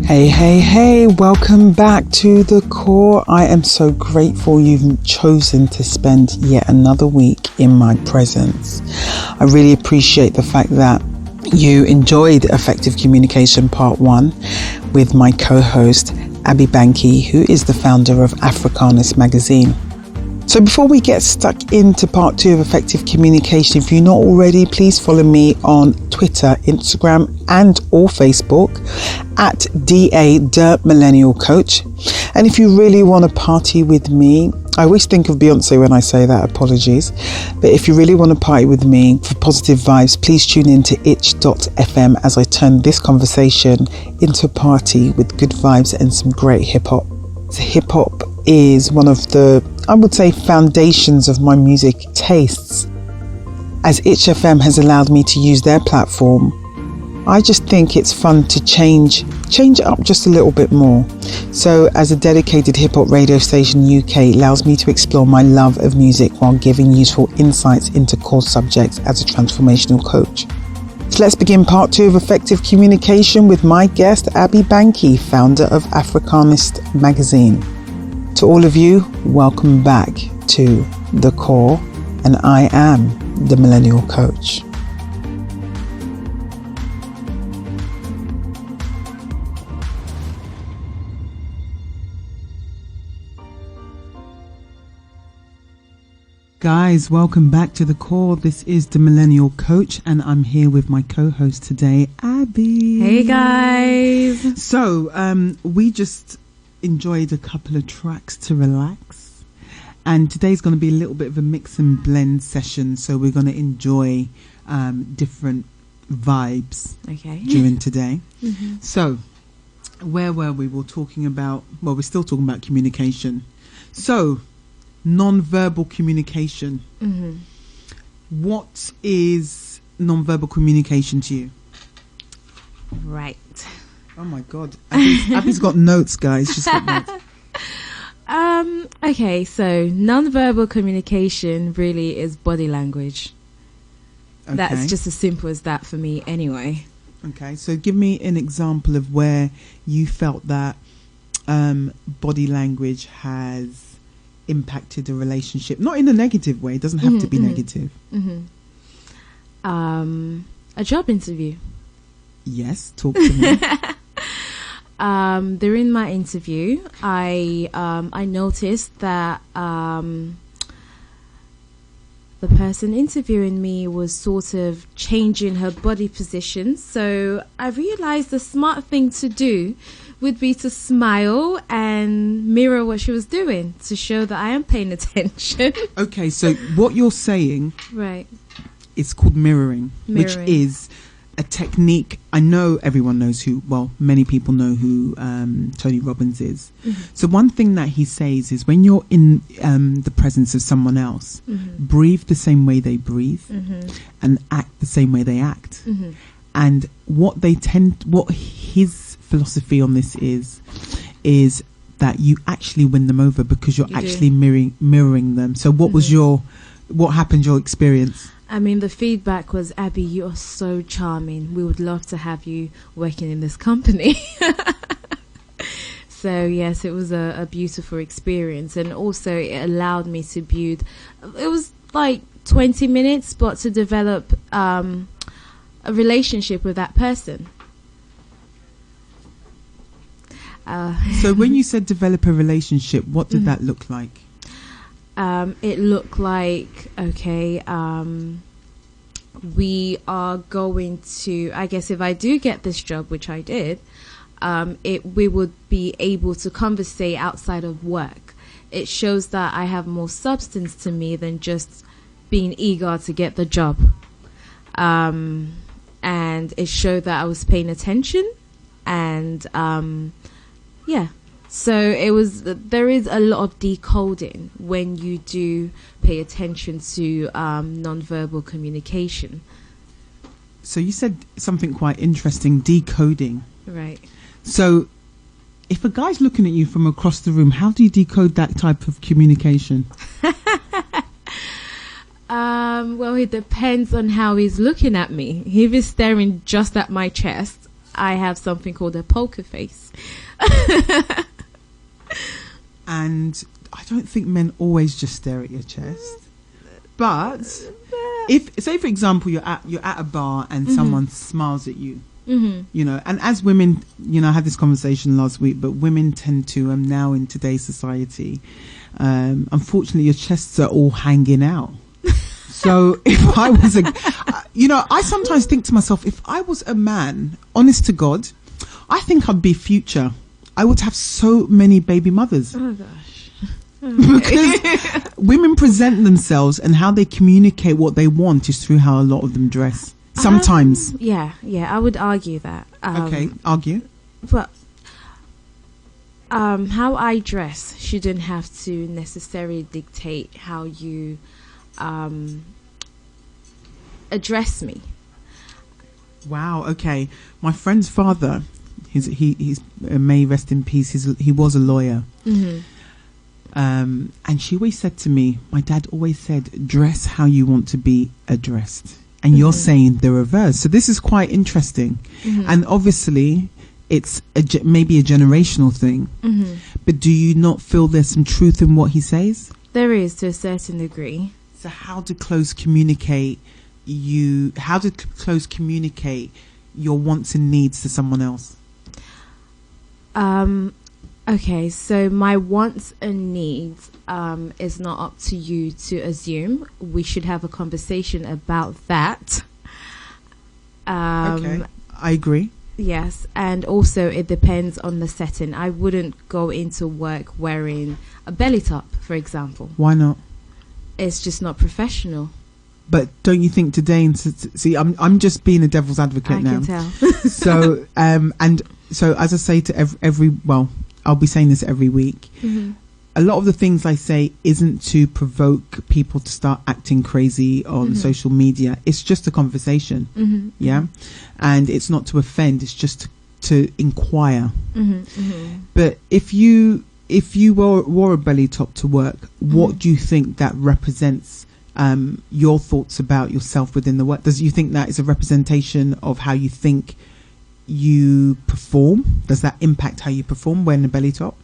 Hey, hey, hey, welcome back to The Core. I am so grateful you've chosen to spend yet another week in my presence. I really appreciate the fact that you enjoyed Effective Communication Part 1 with my co-host, Abby Banky, who is the founder of Africanist magazine. So before we get stuck into part 2 of Effective Communication, if you're not already, please follow me on Twitter, Instagram and or Facebook at DA The Millennial Coach. And if you really want to party with me, I always think of Beyonce when I say that, apologies. But if you really want to party with me for positive vibes, please tune in to itch.fm as I turn this conversation into a party with good vibes and some great hip hop. Hip hop is one of the, I would say, foundations of my music tastes. As Itch FM has allowed me to use their platform, I just think it's fun to change it up just a little bit more. So as a dedicated hip hop radio station, UK allows me to explore my love of music while giving useful insights into core subjects as a transformational coach. So let's begin part 2 of Effective Communication with my guest, Abby Banky, founder of Africanist magazine. To all of you, welcome back to The Core, and I am the Millennial Coach. Guys, welcome back to The Core. This is the Millennial Coach, and I'm here with my co-host today, Abby. Hey guys. So, we just enjoyed a couple of tracks to relax, and today's going to be a little bit of a mix and blend session, so we're going to enjoy different vibes during today. So where were we? We're talking about, well, we're still talking about communication. So non-verbal communication. What is non-verbal communication to you? Right. Oh my God. Abby's got notes, guys. She's got notes. Okay, so non-verbal communication really is body language. Okay. That's just as simple as that for me anyway. Okay, so give me an example of where you felt that body language has impacted a relationship. Not in a negative way. It doesn't have to be negative. A job interview. Yes, talk to me. During my interview, I noticed that the person interviewing me was sort of changing her body position. So I realized the smart thing to do would be to smile and mirror what she was doing to show that I am paying attention. Okay, so what you're saying, right, is called mirroring, which is a technique. I know everyone knows who, well, many people know who Tony Robbins is. So one thing that he says is when you're in the presence of someone else, breathe the same way they breathe and act the same way they act. And what his philosophy on this is that you actually win them over because you're actually mirroring them. So what was what happened, your experience? I mean, the feedback was, Abby, you are so charming. We would love to have you working in this company. So, yes, it was a beautiful experience. And also it allowed me to build, it was like 20 minutes, but to develop a relationship with that person. So when you said develop a relationship, what did that look like? It looked like, okay, we are going to, I guess if I do get this job, which I did, we would be able to conversate outside of work. It shows that I have more substance to me than just being eager to get the job. And it showed that I was paying attention and, yeah. So there is a lot of decoding when you do pay attention to non-verbal communication. So you said something quite interesting, decoding. Right. So if a guy's looking at you from across the room, how do you decode that type of communication? Well, it depends on how he's looking at me. If he's staring just at my chest, I have something called a poker face. And I don't think men always just stare at your chest. But if, say for example, you're at a bar and someone smiles at you, you know, and as women, you know, I had this conversation last week, but women tend to, now in today's society, unfortunately, your chests are all hanging out. So if I was you know, I sometimes think to myself, if I was a man, honest to God, I think I'd be Future. I would have so many baby mothers. Oh gosh. Because women present themselves, and how they communicate what they want is through how a lot of them dress. Sometimes. Yeah, I would argue that. Okay, argue. But how I dress shouldn't have to necessarily dictate how you address me. Wow. Okay, my friend's father, he's may rest in peace. He was a lawyer. And she always said to me, my dad always said, dress how you want to be addressed. And you're saying the reverse. So this is quite interesting. And obviously, it's maybe a generational thing. But do you not feel there's some truth in what he says? There is, to a certain degree. So how do clothes communicate your wants and needs to someone else? Okay, so my wants and needs is not up to you to assume. We should have a conversation about that. Okay, I agree. Yes, and also it depends on the setting. I wouldn't go into work wearing a belly top, for example. Why not? It's just not professional. But don't you think today? See, I'm just being a devil's advocate now. I can tell. So and so as I say to every well, I'll be saying this every week. A lot of the things I say isn't to provoke people to start acting crazy on social media. It's just a conversation. Yeah. And it's not to offend. It's just to inquire. But if you wore a belly top to work, what do you think that represents your thoughts about yourself within the work? Does you think that is a representation of how you think you perform? Does that impact how you perform wearing a belly top?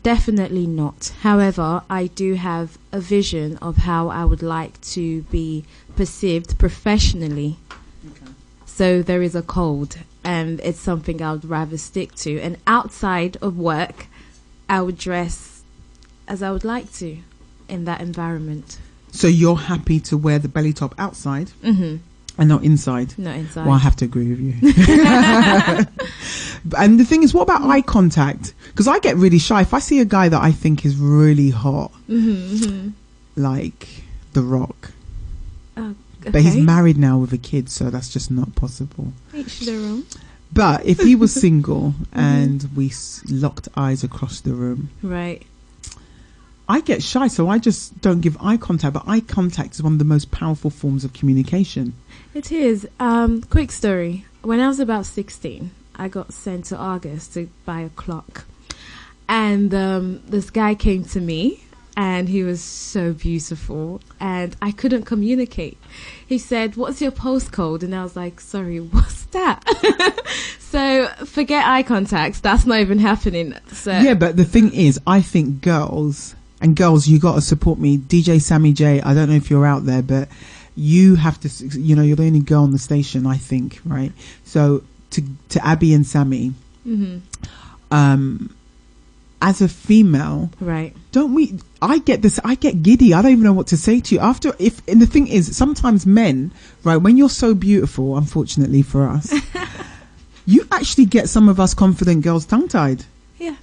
Definitely not. However, I do have a vision of how I would like to be perceived professionally. Okay. So there is a code, and it's something I would rather stick to. And outside of work, I would dress as I would like to in that environment. So you're happy to wear the belly top outside? And not inside? Not inside. Well, I have to agree with you. And the thing is, what about eye contact? Because I get really shy. If I see a guy that I think is really hot, like The Rock. Okay. But he's married now with a kid, so that's just not possible. Each their own. But if he was single and we locked eyes across the room. Right. I get shy, so I just don't give eye contact. But eye contact is one of the most powerful forms of communication. It is. Quick story. When I was about 16, I got sent to August to buy a clock. And this guy came to me, and he was so beautiful. And I couldn't communicate. He said, "What's your postcode?" And I was like, "Sorry, what's that?" So forget eye contact. That's not even happening. So yeah, but the thing is, I think girls, you got to support me. DJ Sammy J, I don't know if you're out there, but you have to, you know, you're the only girl on the station, I think, right? So to Abby and Sammy, as a female, right? Don't we? I get giddy. I don't even know what to say to you and the thing is, sometimes men, right, when you're so beautiful, unfortunately for us, you actually get some of us confident girls tongue-tied. Yeah.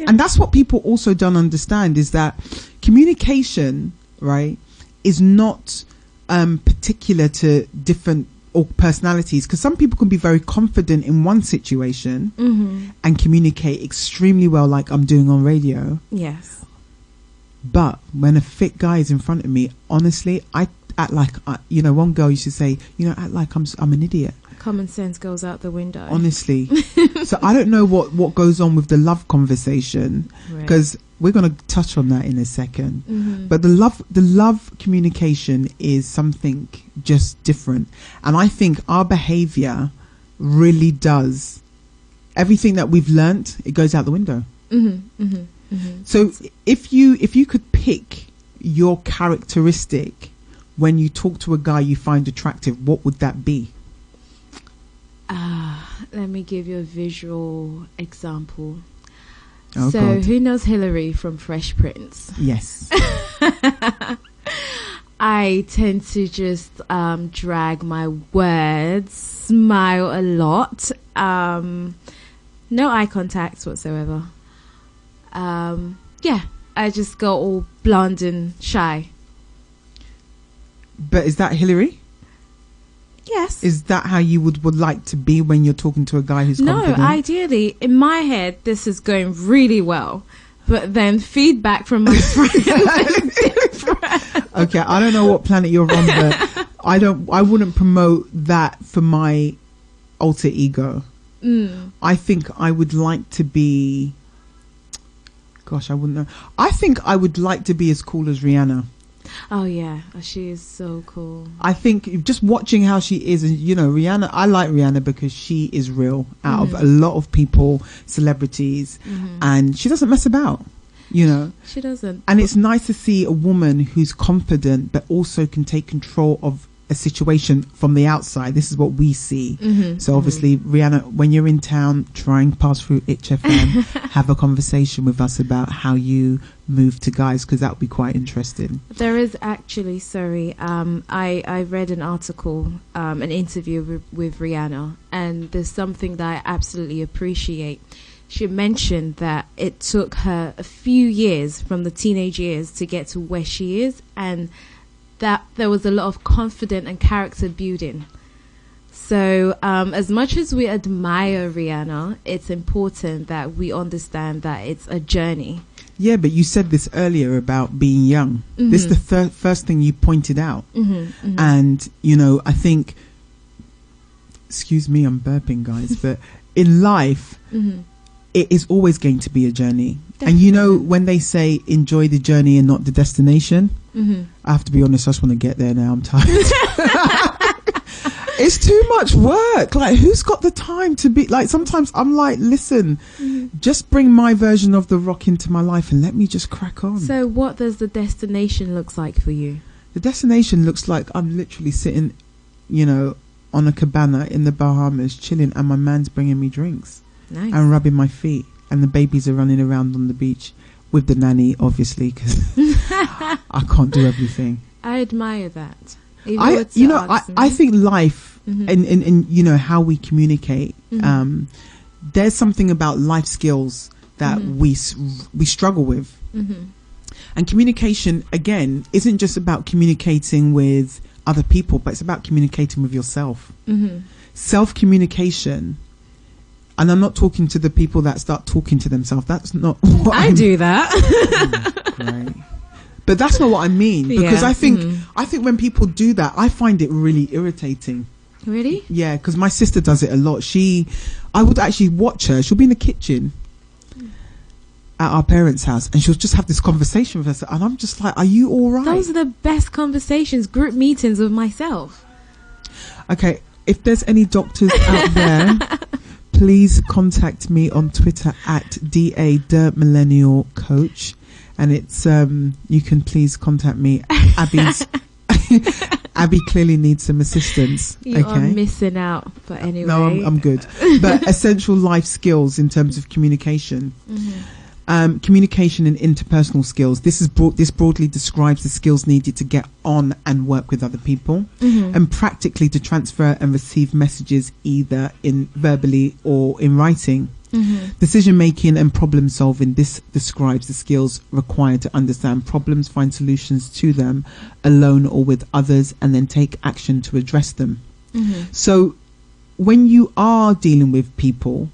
And that's what people also don't understand, is that communication, right, is not particular to different or personalities, because some people can be very confident in one situation and communicate extremely well, like I'm doing on radio. Yes. But when a fit guy is in front of me, honestly, I act like, one girl used to say, act like I'm an idiot. Common sense goes out the window. Honestly. So I don't know what goes on with the love conversation, because we're going to touch on that in a second. But the love communication is something just different. And I think our behavior, really does. Everything that we've learnt, it goes out the window. So if you could pick your characteristic when you talk to a guy you find attractive, what would that be? Let me give you a visual example. Oh, so God. who knows Hillary from Fresh Prince? Yes. I tend to just drag my words, smile a lot, no eye contact whatsoever. Yeah, I just go all blonde and shy. But is that Hillary? Yes. Is that how you would like to be when you're talking to a guy who's confident? No, ideally, in my head, this is going really well. But then feedback from my friends is different. Okay, I don't know what planet you're on, but I wouldn't promote that for my alter ego. I think I would like to be, gosh, I wouldn't know. I think I would like to be as cool as Rihanna. Oh yeah, she is so cool. I think just watching how she is, and you know, Rihanna, I like Rihanna because she is real out of a lot of people, celebrities, and she doesn't mess about, you know. She doesn't. And it's nice to see a woman who's confident but also can take control of a situation from the outside. This is what we see. So obviously, Rihanna, when you're in town, try and pass through Itch FM, have a conversation with us about how you move to guys, because that would be quite interesting. There is actually, I read an article, an interview with Rihanna, and there's something that I absolutely appreciate. She mentioned that it took her a few years from the teenage years to get to where she is, and that there was a lot of confidence and character building. So as much as we admire Rihanna, it's important that we understand that it's a journey. Yeah, but you said this earlier about being young. This is the first thing you pointed out. And, you know, I think, excuse me, I'm burping, guys, but in life, it is always going to be a journey. Definitely. And you know, when they say enjoy the journey and not the destination, I have to be honest, I just want to get there now. I'm tired. It's too much work. Like, who's got the time to be like, sometimes I'm like, listen, just bring my version of The Rock into my life and let me just crack on. So what does the destination looks like for you? The destination looks like I'm literally sitting, you know, on a cabana in the Bahamas chilling, and my man's bringing me drinks. Nice. And rubbing my feet, and the babies are running around on the beach with the nanny, obviously, because I can't do everything. I admire that. I think life and you know how we communicate. There's something about life skills that we struggle with, and communication again isn't just about communicating with other people, but it's about communicating with yourself. Self-communication. And I'm not talking to the people that start talking to themselves. That's not what I do that. Great. But that's not what I mean, because I think when people do that, I find it really irritating. Really? Yeah, because my sister does it a lot. I would actually watch her. She'll be in the kitchen at our parents' house, and she'll just have this conversation with us, and I'm just like, "Are you all right?" Those are the best conversations, group meetings with myself. Okay, if there's any doctors out there, please contact me on Twitter at DA the Millennial Coach. And it's you can please contact me. Abby clearly needs some assistance. You are missing out, but anyway. No, I'm good. But essential life skills in terms of communication. Communication and interpersonal skills. This broadly describes the skills needed to get on and work with other people, and practically to transfer and receive messages either in verbally or in writing. Decision making and problem solving. This describes the skills required to understand problems, find solutions to them alone or with others, and then take action to address them. So when you are dealing with people,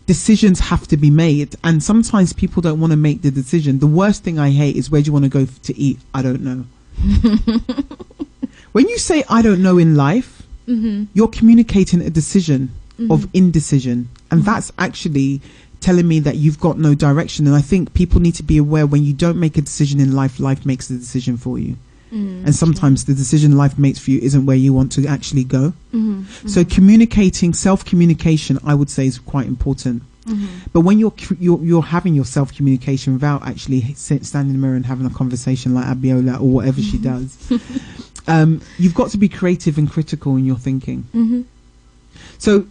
decisions have to be made, and sometimes people don't want to make the decision. The worst thing I hate is, where do you want to go to eat? I don't know. When you say I don't know in life, you're communicating a decision of indecision, and that's actually telling me that you've got no direction. And I think people need to be aware, when you don't make a decision in life, life makes the decision for you. And sometimes the decision life makes for you isn't where you want to actually go. So self-communication, I would say, is quite important. But when you're having your self-communication without actually standing in the mirror and having a conversation like Abiola or whatever she does, you've got to be creative and critical in your thinking. So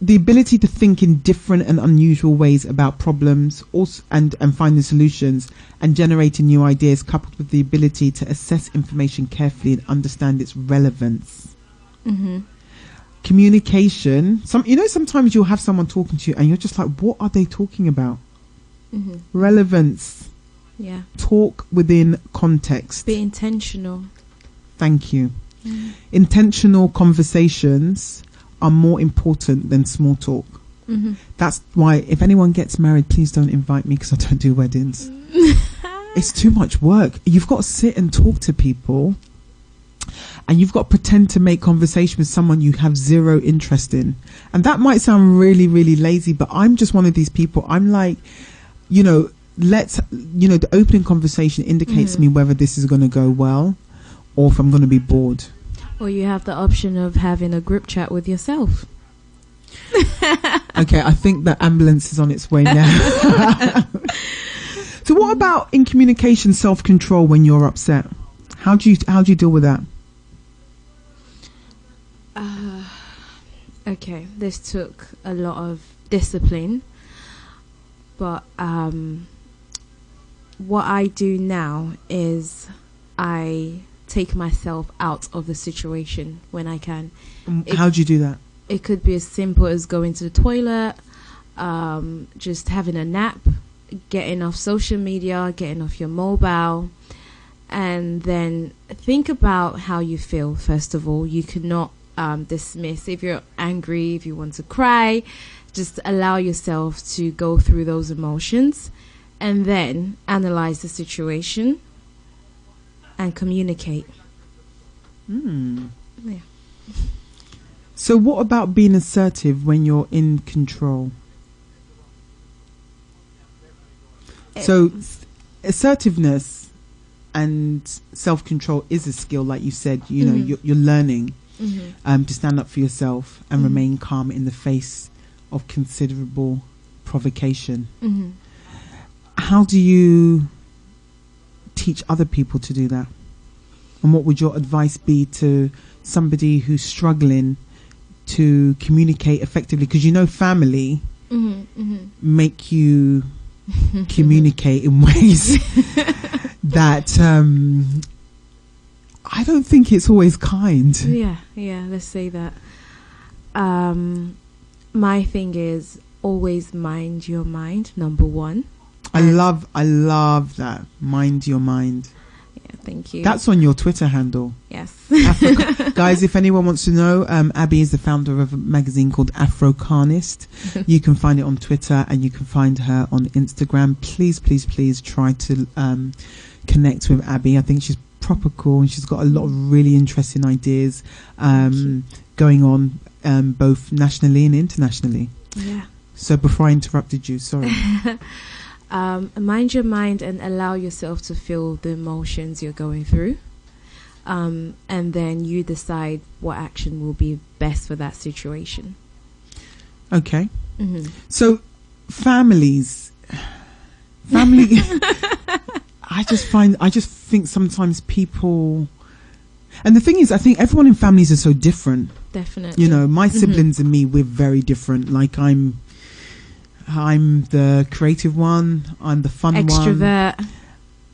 the ability to think in different and unusual ways about problems also, and finding solutions and generating new ideas, coupled with the ability to assess information carefully and understand its relevance. Communication. Sometimes you'll have someone talking to you and you're just like, what are they talking about? Relevance. Yeah. Talk within context. Be intentional. Thank you. Intentional conversations are more important than small talk. That's why if anyone gets married, please don't invite me, because I don't do weddings. It's too much work. You've got to sit and talk to people, and you've got to pretend to make conversation with someone you have zero interest in. And that might sound really, really lazy, but I'm just one of these people. I'm like, the opening conversation indicates me whether this is going to go well or if I'm going to be bored. Or you have the option of having a group chat with yourself. Okay, I think the ambulance is on its way now. So what about in communication, self-control when you're upset? How do you deal with that? Okay, this took a lot of discipline, but what I do now is I take myself out of the situation when I can. How do you do that? It could be as simple as going to the toilet, just having a nap, getting off social media, getting off your mobile, and then think about how you feel. First of all, you cannot dismiss if you're angry, if you want to cry. Just allow yourself to go through those emotions and then analyze the situation and communicate. Yeah. So what about being assertive when you're in control? So assertiveness and self-control is a skill, like you said. You're learning to stand up for yourself and remain calm in the face of considerable provocation. How do you teach other people to do that? And what would your advice be to somebody who's struggling to communicate effectively? Because family make you communicate in ways that I don't think it's always kind. Yeah, let's say that. My thing is always mind your mind, number one. I love that. Mind your mind. Yeah, thank you. That's on your Twitter handle. Yes. Guys, if anyone wants to know, Abby is the founder of a magazine called Afrocarnist. You can find it on Twitter and you can find her on Instagram. Please, please, please try to connect with Abby. I think she's proper cool and she's got a lot of really interesting ideas going on both nationally and internationally. Yeah. So before I interrupted you, sorry. Mind your mind and allow yourself to feel the emotions you're going through. And then you decide what action will be best for that situation. Okay. So family I just think sometimes people, and the thing is, I think everyone in families is so different. Definitely. My siblings and me, we're very different. Like I'm the creative one. I'm the fun extrovert. one.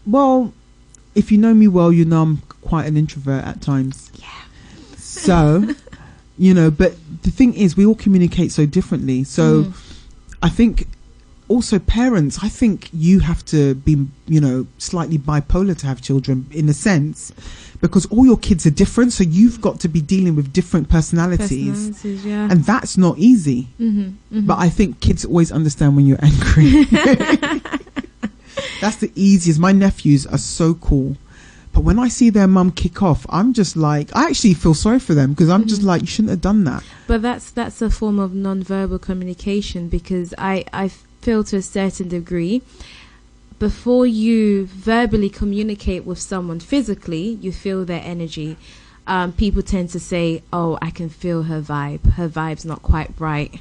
Well, if you know me well, I'm quite an introvert at times. Yeah. So, but the thing is, we all communicate so differently. So I think also parents, I think you have to be, slightly bipolar to have children in a sense, because all your kids are different. So you've got to be dealing with different personalities, yeah. And that's not easy. But I think kids always understand when you're angry. That's the easiest. My nephews are so cool. But when I see their mum kick off, I'm just like, I actually feel sorry for them, because I'm just like, you shouldn't have done that. But that's a form of non-verbal communication, because I feel to a certain degree, before you verbally communicate with someone physically, you feel their energy. People tend to say, oh, I can feel her vibe. Her vibe's not quite right.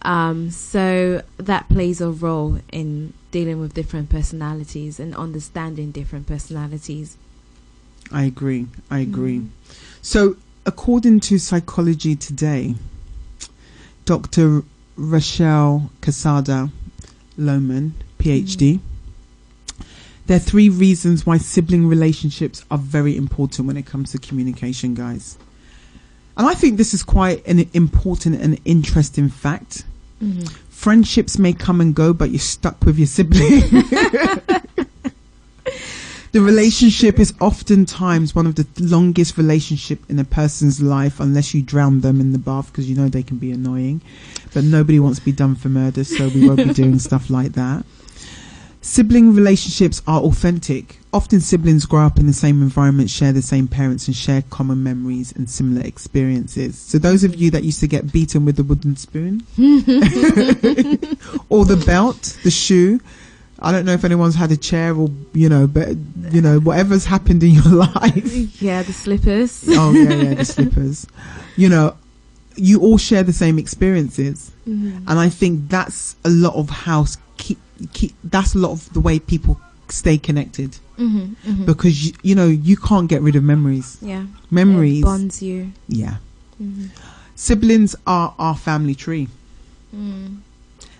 So that plays a role in dealing with different personalities and understanding different personalities. I agree. So, according to Psychology Today, Dr. Rachel Casada Lohman, PhD, there are 3 reasons why sibling relationships are very important when it comes to communication, guys. And I think this is quite an important and interesting fact. Mm-hmm. Friendships may come and go, but you're stuck with your sibling. The relationship is oftentimes one of the longest relationship in a person's life, unless you drown them in the bath, because you know they can be annoying. But nobody wants to be done for murder, so we won't be doing stuff like that. Sibling relationships are authentic. Often siblings grow up in the same environment, share the same parents, and share common memories and similar experiences. So those of you that used to get beaten with the wooden spoon or the belt, the shoe, I don't know if anyone's had a chair or, but, whatever's happened in your life. Yeah, the slippers. Oh, yeah, the slippers. You all share the same experiences. Mm-hmm. And I think that's a lot of that's a lot of the way people stay connected. Mm-hmm, mm-hmm. Because, you can't get rid of memories. Yeah. Memories. It bonds you. Yeah. Mm-hmm. Siblings are our family tree. Mm.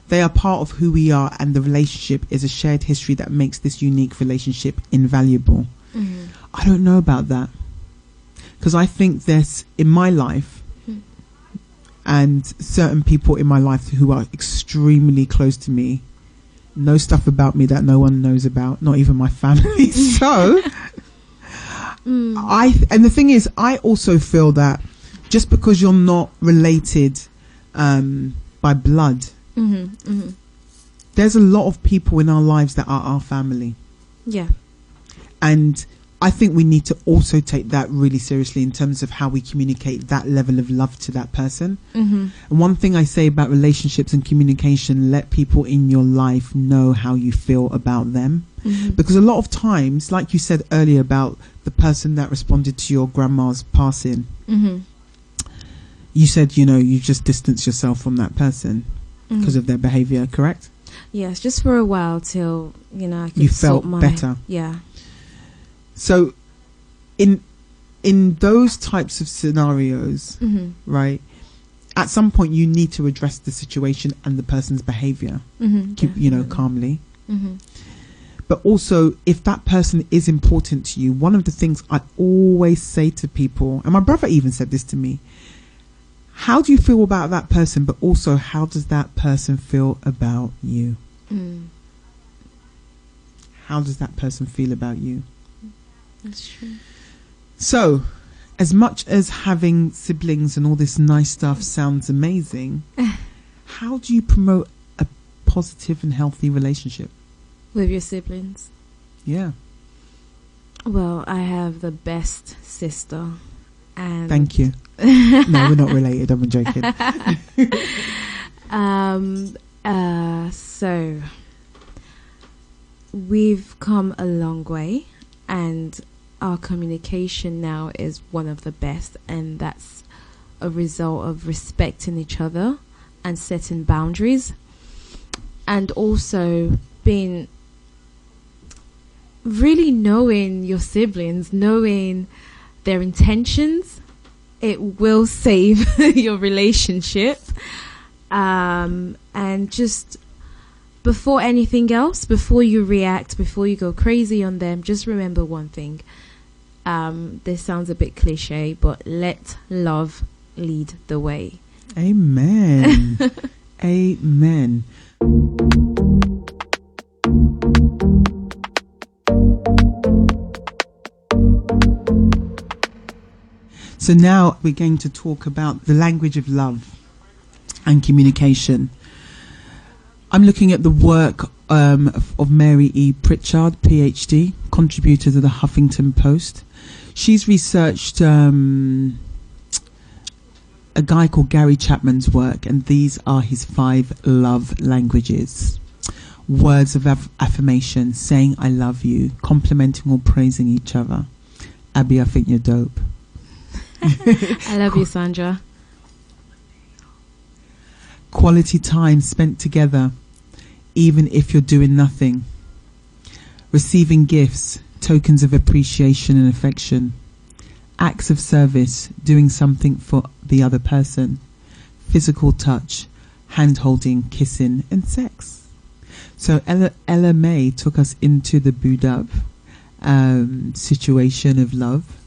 They are part of who we are, and the relationship is a shared history that makes this unique relationship invaluable. Mm-hmm. I don't know about that, because I think there's, in my life, and certain people in my life who are extremely close to me, know stuff about me that no one knows about, not even my family. So, and the thing is, I also feel that just because you're not related by blood, mm-hmm, mm-hmm, there's a lot of people in our lives that are our family. Yeah. And I think we need to also take that really seriously in terms of how we communicate that level of love to that person. Mm-hmm. And one thing I say about relationships and communication, let people in your life know how you feel about them. Mm-hmm. Because a lot of times, like you said earlier about the person that responded to your grandma's passing, mm-hmm, you said, you just distance yourself from that person because of their behavior, correct? Yes, just for a while till, I could you felt better. Yeah. So in those types of scenarios, mm-hmm, right, at some point you need to address the situation and the person's behavior, mm-hmm, calmly. Mm-hmm. But also, if that person is important to you, one of the things I always say to people, and my brother even said this to me, how do you feel about that person? But also, how does that person feel about you? Mm. How does that person feel about you? That's true. So, as much as having siblings and all this nice stuff sounds amazing, how do you promote a positive and healthy relationship with your siblings? Yeah. Well, I have the best sister. And thank you. No, we're not related. I'm joking. So we've come a long way, and our communication now is one of the best, and that's a result of respecting each other and setting boundaries, and also being really knowing your siblings, knowing their intentions. It will save your relationship. And just before anything else, before you react, before you go crazy on them, just remember one thing. This sounds a bit cliche, but let love lead the way. Amen. Amen. So now we're going to talk about the language of love and communication. I'm looking at the work of Mary E. Pritchard, PhD, contributor to the Huffington Post. She's researched a guy called Gary Chapman's work, and these are his 5 love languages. words of affirmation, saying I love you, complimenting or praising each other. Abby, I think you're dope. I love you, Sandra. Quality time spent together, even if you're doing nothing. Receiving gifts, tokens of appreciation and affection. Acts of service, doing something for the other person. Physical touch, hand-holding, kissing, and sex. So Ella May took us into the booed up situation of love.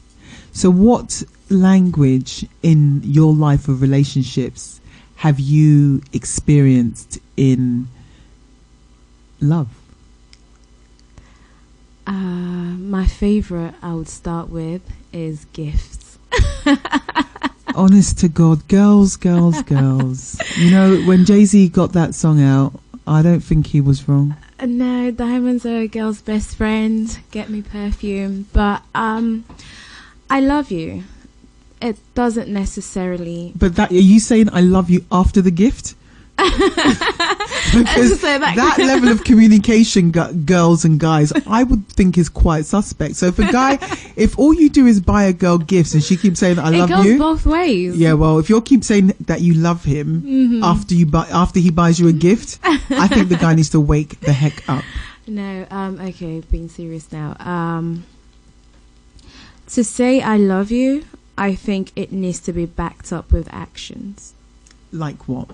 So what language in your life of relationships have you experienced in love? My favorite, I would start with, is gifts. Honest to God, girls. You know, when Jay-Z got that song out, I don't think he was wrong. No, diamonds are a girl's best friend. Get me perfume. But I love you. It doesn't necessarily... But that, are you saying I love you after the gift? Because that level of communication, girls and guys, I would think is quite suspect. So if all you do is buy a girl gifts and she keeps saying I love you, it goes both ways. Yeah, well, if you keep saying that you love him after he buys you a gift, I think the guy needs to wake the heck up. No, okay, being serious now. To say I love you, I think it needs to be backed up with actions. Like what?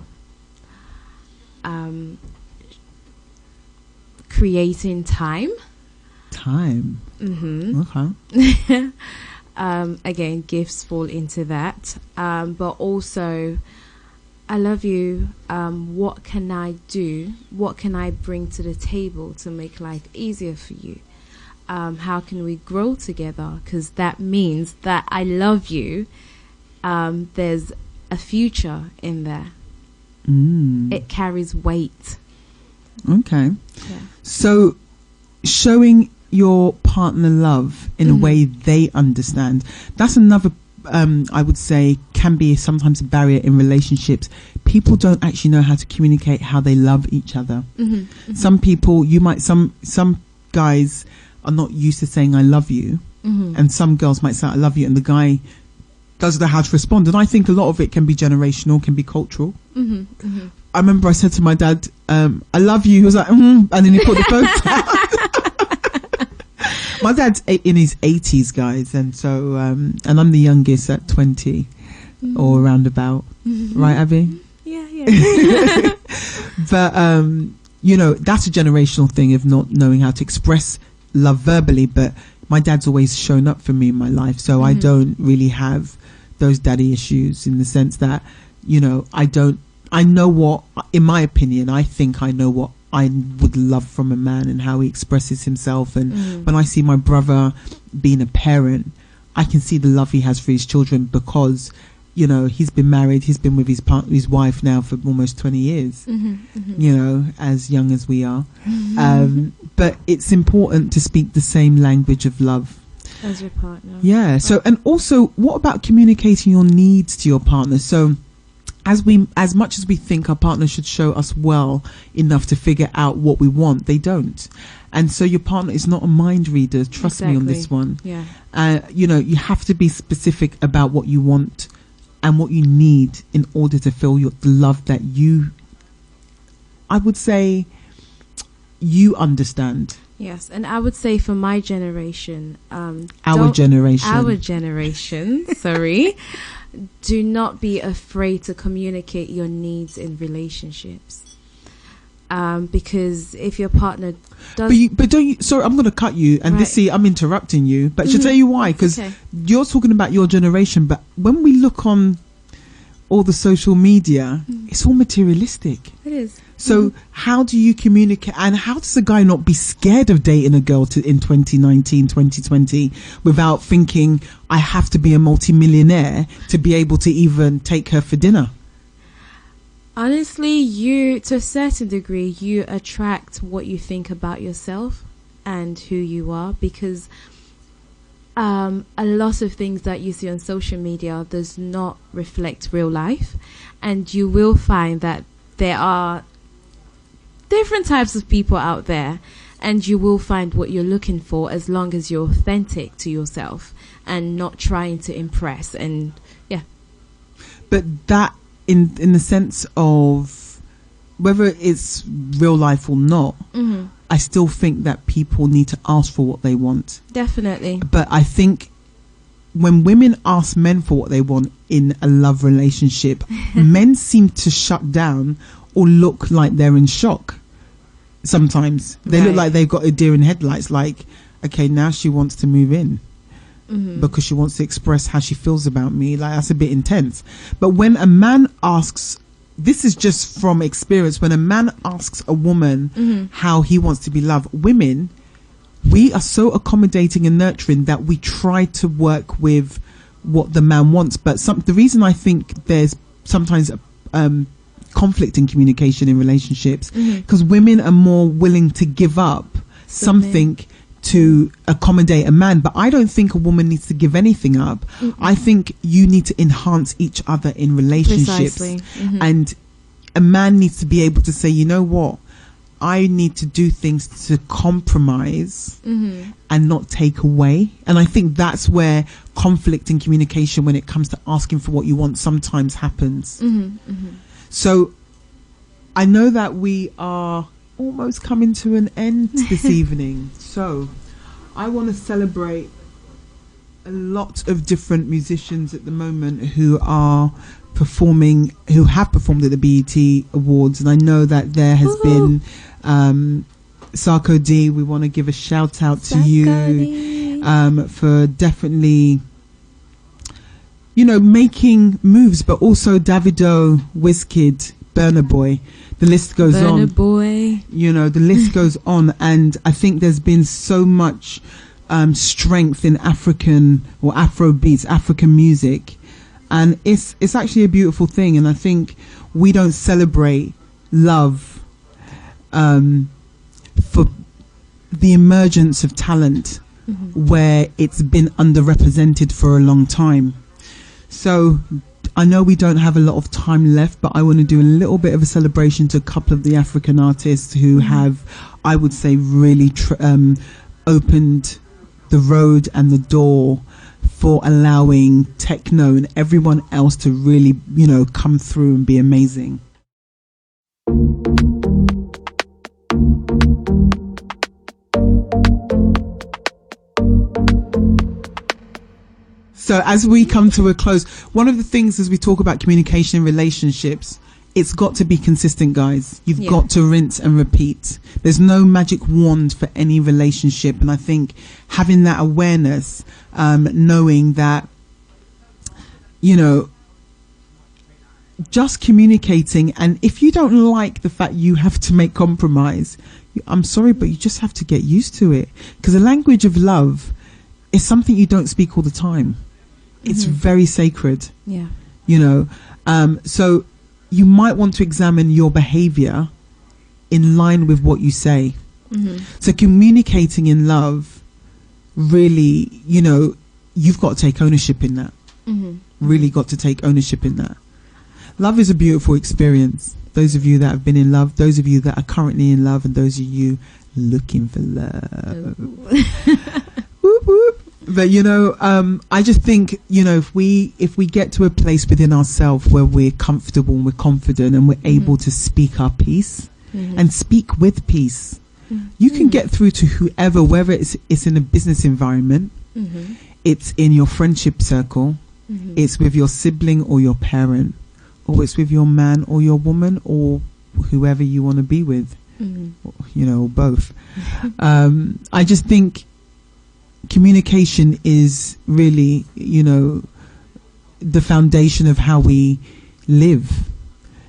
Creating time. Okay. Again, gifts fall into that, but also I love you. What can I do? What can I bring to the table to make life easier for you? How can we grow together? Because that means that I love you. There's a future in there. It carries weight. Okay. Yeah. So showing your partner love in a way they understand, that's another I would say can be sometimes a barrier in relationships. People don't actually know how to communicate how they love each other. Some people, some guys are not used to saying I love you, and some girls might say I love you, and the guy doesn't know how to respond. And I think a lot of it can be generational, can be cultural. I remember I said to my dad, I love you. He was like, and then he put the phone down. My dad's in his 80s, guys. And so, and I'm the youngest at 20 or around about. Right, Abby? Yeah. But, you know, that's a generational thing of not knowing how to express love verbally. But my dad's always shown up for me in my life. So I don't really have those daddy issues in the sense that, you know, I know what, in my opinion, I think I know what I would love from a man and how he expresses himself. And when I see my brother being a parent, I can see the love he has for his children because, you know, he's been married, he's been with his wife now for almost 20 years, you know, as young as we are. But it's important to speak the same language of love as your partner. Yeah. So, and also, what about communicating your needs to your partner? So, as much as we think our partner should show us well enough to figure out what we want, they don't. And so your partner is not a mind reader. Trust me on this one. Yeah. You know, you have to be specific about what you want and what you need in order to feel the love that I would say, you understand. Yes, and I would say for my generation, our generation, sorry, do not be afraid to communicate your needs in relationships. Because if your partner does... But don't you... Sorry, I'm going to cut you. And right. I'm interrupting you. But should tell you why. Because you're talking about your generation. But when we look on all the social media, it's all materialistic. It is. So how do you communicate? And how does a guy not be scared of dating a girl in 2019, 2020 without thinking, I have to be a multimillionaire to be able to even take her for dinner? Honestly, to a certain degree, you attract what you think about yourself and who you are, because a lot of things that you see on social media does not reflect real life, and you will find that there are different types of people out there, and you will find what you're looking for as long as you're authentic to yourself and not trying to impress. And yeah. But that in the sense of whether it's real life or not, I still think that people need to ask for what they want. Definitely. But I think when women ask men for what they want in a love relationship, men seem to shut down or look like they're in shock. Sometimes they look like they've got a deer in headlights, like, okay, now she wants to move in because she wants to express how she feels about me. Like, that's a bit intense. But when a man asks, this is just from experience, when a man asks a woman how he wants to be loved, women, we are so accommodating and nurturing that we try to work with what the man wants. But the reason I think there's sometimes conflict in communication in relationships, because women are more willing to give up something to accommodate a man. But I don't think a woman needs to give anything up. I think you need to enhance each other in relationships. And a man needs to be able to say, you know what, I need to do things to compromise and not take away. And I think that's where conflict in communication, when it comes to asking for what you want, sometimes happens. So I know that we are almost coming to an end this evening. So I want to celebrate a lot of different musicians at the moment who are performing, who have performed at the BET Awards. And I know that there has been Sarko D. We want to give a shout out to you for definitely, you know, making moves, but also Davido, Wizkid, Burna Boy. The list goes on. Burna Boy. You know, the list goes on. And I think there's been so much strength in African or Afro beats, African music. And it's actually a beautiful thing. And I think we don't celebrate love for the emergence of talent where it's been underrepresented for a long time. So I know we don't have a lot of time left, but I want to do a little bit of a celebration to a couple of the African artists who have, I would say, really opened the road and the door for allowing techno and everyone else to really, you know, come through and be amazing. So as we come to a close, one of the things as we talk about communication in relationships, it's got to be consistent, guys. You've got to rinse and repeat. There's no magic wand for any relationship. And I think having that awareness, knowing that, you know, just communicating. And if you don't like the fact you have to make compromise, I'm sorry, but you just have to get used to it. Because the language of love is something you don't speak all the time. It's very sacred. Yeah. You know, so you might want to examine your behavior in line with what you say. So communicating in love, really, you know, you've got to take ownership in that. Really got to take ownership in that. Love is a beautiful experience. Those of you that have been in love, those of you that are currently in love, and those of you looking for love. Whoop, whoop. But, you know, I just think, you know, if we get to a place within ourselves where we're comfortable and we're confident and we're able to speak our piece and speak with peace, you can get through to whoever, whether it's in a business environment, it's in your friendship circle, it's with your sibling or your parent, or it's with your man or your woman or whoever you want to be with, you know, or both. I just think communication is really, you know, the foundation of how we live.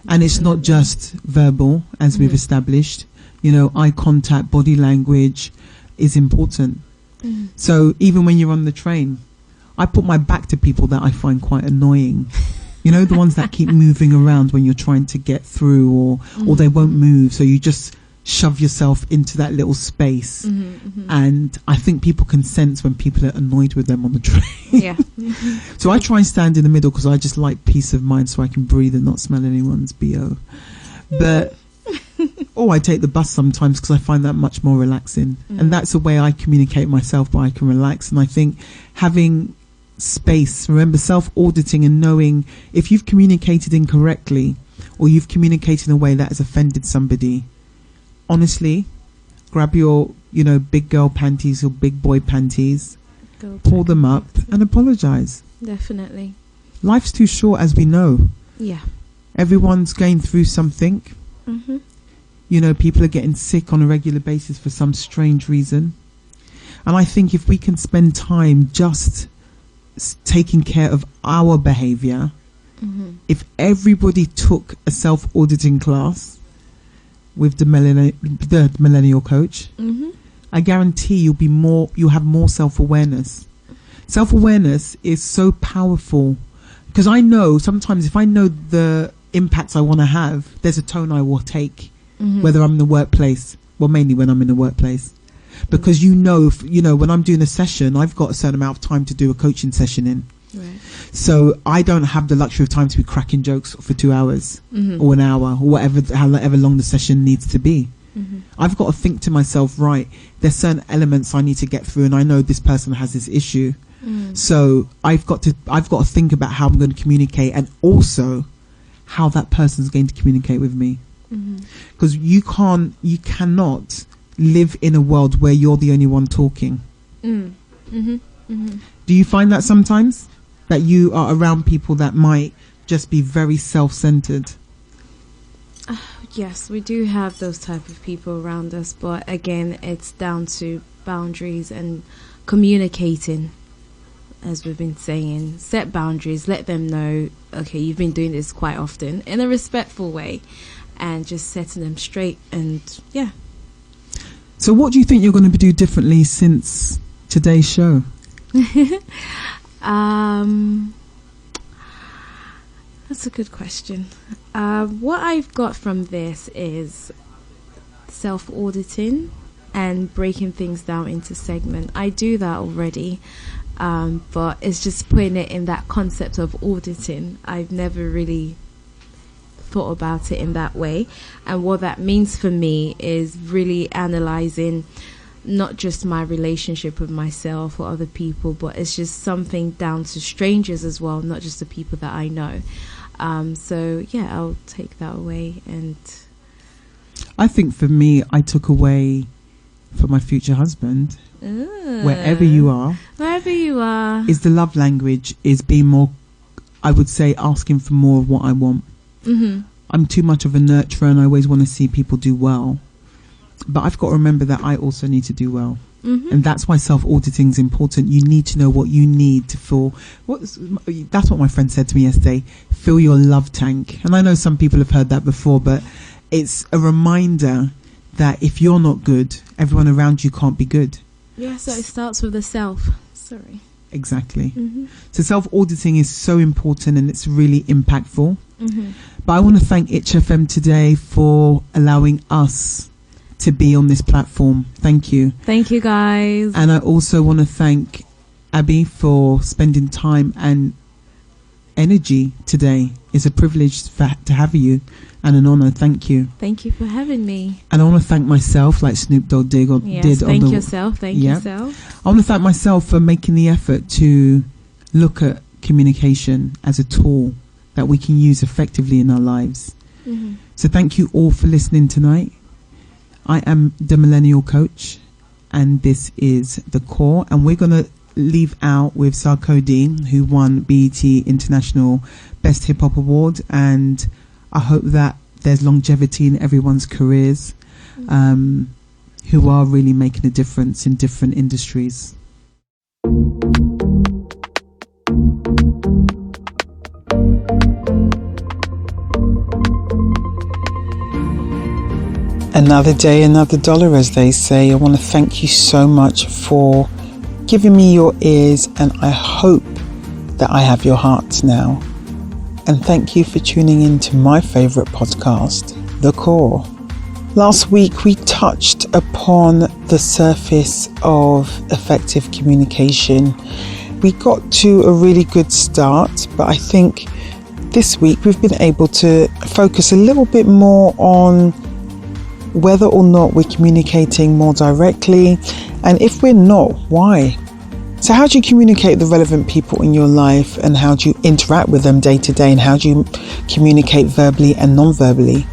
And it's not just verbal, as we've established. You know, eye contact, body language is important. So even when you're on the train, I put my back to people that I find quite annoying. You know, the ones that keep moving around when you're trying to get through, or they won't move. So you just shove yourself into that little space. And I think people can sense when people are annoyed with them on the train. So I try and stand in the middle because I just like peace of mind so I can breathe and not smell anyone's BO. But Or I take the bus sometimes because I find that much more relaxing. And that's the way I communicate myself, but I can relax. And I think having space, remember self-auditing and knowing if you've communicated incorrectly or you've communicated in a way that has offended somebody, honestly, grab your, big girl panties or big boy panties, pull them up and apologize. Definitely. Life's too short, as we know. Yeah. Everyone's going through something. People are getting sick on a regular basis for some strange reason. And I think if we can spend time just taking care of our behavior, if everybody took a self-auditing class with the millennial coach, I guarantee you'll have more self-awareness. Self-awareness is so powerful because I know sometimes if I know the impacts I want to have, there's a tone I will take, whether I'm in the workplace, well, mainly when I'm in the workplace, because when I'm doing a session, I've got a certain amount of time to do a coaching session in. Right. So I don't have the luxury of time to be cracking jokes for 2 hours or an hour or however long the session needs to be. I've got to think to myself, right, there's certain elements I need to get through, and I know this person has this issue. So I've got to think about how I'm going to communicate, and also how that person's going to communicate with me. Because you cannot live in a world where you're the only one talking. Do you find that sometimes that you are around people that might just be very self-centered? Yes, we do have those type of people around us, but again, it's down to boundaries and communicating. As we've been saying, set boundaries, let them know, okay, you've been doing this quite often in a respectful way, and just setting them straight. And yeah. So what do you think you're going to do differently since today's show? That's a good question. What I've got from this is self-auditing and breaking things down into segments. I do that already. But it's just putting it in that concept of auditing. I've never really thought about it in that way. And what that means for me is really analysing not just my relationship with myself or other people, but it's just something down to strangers as well, not just the people that I know. So yeah, I'll take that away. And I think for me, I took away for my future husband. Wherever you are is the love language, is being more, I would say, asking for more of what I want. I'm too much of a nurturer and I always want to see people do well, but I've got to remember that I also need to do well. And that's why self-auditing is important. You need to know what you need to fill. That's what my friend said to me yesterday, fill your love tank. And I know some people have heard that before, but it's a reminder that if you're not good, everyone around you can't be good. Yeah, so it starts with the self. Sorry. Exactly. So self-auditing is so important and it's really impactful. But I want to thank ItchFM today for allowing us to be on this platform. Thank you. Thank you, guys. And I also want to thank Abby for spending time and energy today. It's a privilege to have you and an honor. Thank you. Thank you for having me. And I want to thank myself, like Snoop Dogg did. Thank yourself. Thank yourself. I want to thank myself for making the effort to look at communication as a tool that we can use effectively in our lives. So thank you all for listening tonight. I am the Millennial Coach, and this is The Core. And we're going to leave out with Sarkodie, who won BET International Best Hip Hop Award. And I hope that there's longevity in everyone's careers, who are really making a difference in different industries. Another day, another dollar, as they say. I want to thank you so much for giving me your ears, and I hope that I have your hearts now. And thank you for tuning in to my favourite podcast, The Core. Last week we touched upon the surface of effective communication. We got to a really good start, but I think this week we've been able to focus a little bit more on whether or not we're communicating more directly, and if we're not, why? So how do you communicate the relevant people in your life, and how do you interact with them day to day, and how do you communicate verbally and non-verbally?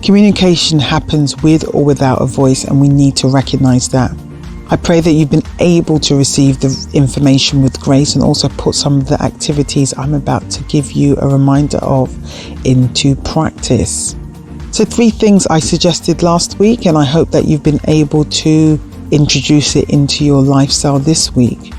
Communication happens with or without a voice, and we need to recognize that. I pray that you've been able to receive the information with grace and also put some of the activities I'm about to give you a reminder of into practice. So 3 things I suggested last week, and I hope that you've been able to introduce it into your lifestyle this week.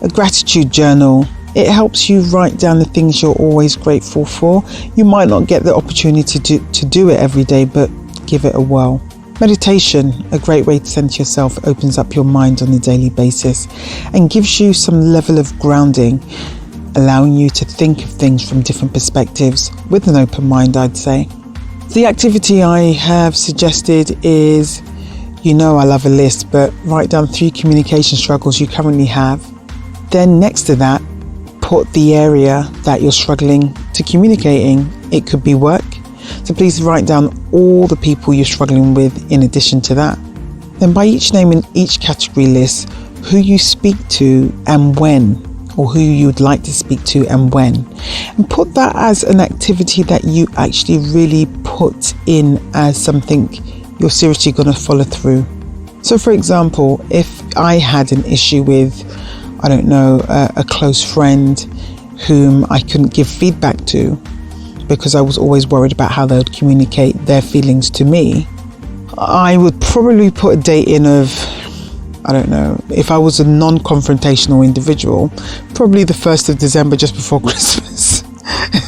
A gratitude journal. It helps you write down the things you're always grateful for. You might not get the opportunity to do it every day, but give it a whirl. Meditation, a great way to center yourself, opens up your mind on a daily basis and gives you some level of grounding, allowing you to think of things from different perspectives with an open mind, I'd say. The activity I have suggested is, I love a list, but write down 3 communication struggles you currently have. Then next to that, put the area that you're struggling to communicating. It could be work. So please write down all the people you're struggling with in addition to that. Then by each name in each category list who you speak to and when, or who you would like to speak to and when. And put that as an activity that you actually really put in as something you're seriously going to follow through. So for example, if I had an issue with, a close friend whom I couldn't give feedback to, because I was always worried about how they would communicate their feelings to me, I would probably put a date in of, if I was a non-confrontational individual, probably the 1st of December, just before Christmas,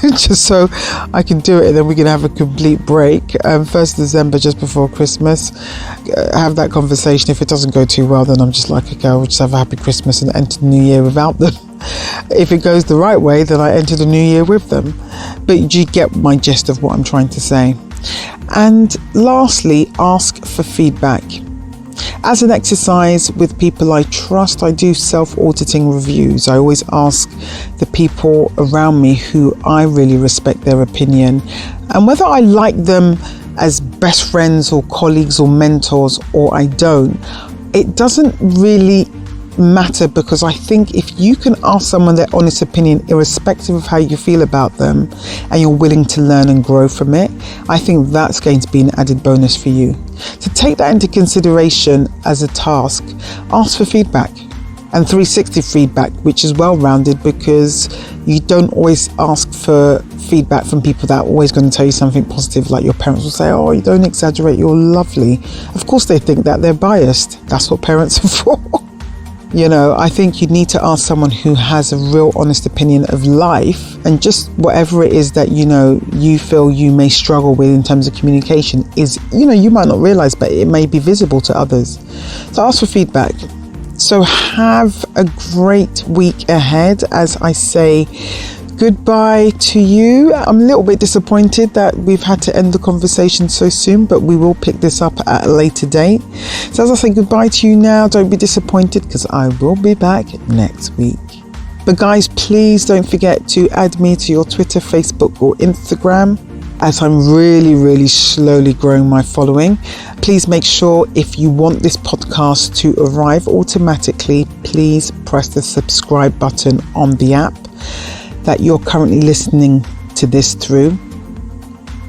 just so I can do it and then we can have a complete break. 1st of December, just before Christmas, have that conversation. If it doesn't go too well, then I'm just like, okay, I'll just have a happy Christmas and enter the new year without them. If it goes the right way, then I enter the new year with them. But you get my gist of what I'm trying to say. And lastly, ask for feedback. As an exercise with people I trust, I do self-auditing reviews. I always ask the people around me who I really respect their opinion, and whether I like them as best friends or colleagues or mentors or I don't, it doesn't really matter, because I think if you can ask someone their honest opinion irrespective of how you feel about them, and you're willing to learn and grow from it, I think that's going to be an added bonus for you. So take that into consideration as a task. Ask for feedback, and 360 feedback, which is well-rounded, because you don't always ask for feedback from people that are always going to tell you something positive. Like your parents will say, oh, you don't exaggerate, you're lovely. Of course they think that, they're biased. That's what parents are for. I think you need to ask someone who has a real honest opinion of life, and just whatever it is that, you feel you may struggle with in terms of communication is, you might not realize, but it may be visible to others. So ask for feedback. So have a great week ahead. As I say goodbye to you. I'm a little bit disappointed that we've had to end the conversation so soon, but we will pick this up at a later date. So as I say goodbye to you now, don't be disappointed, because I will be back next week. But guys, please don't forget to add me to your Twitter, Facebook or Instagram, as I'm really slowly growing my following. Please make sure, if you want this podcast to arrive automatically, please press the subscribe button on the app that you're currently listening to this through.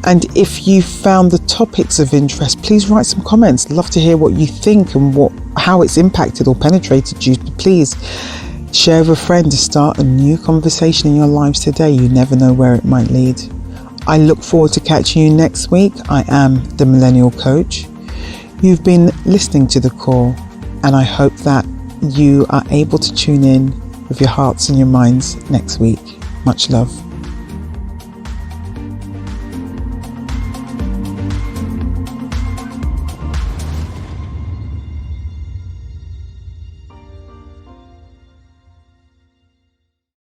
And if you found the topics of interest, please write some comments. Love to hear what you think and how it's impacted or penetrated you. Please share with a friend to start a new conversation in your lives today. You never know where it might lead. I look forward to catching you next week. I am the Millennial Coach. You've been listening to The Core, and I hope that you are able to tune in with your hearts and your minds next week. Much love.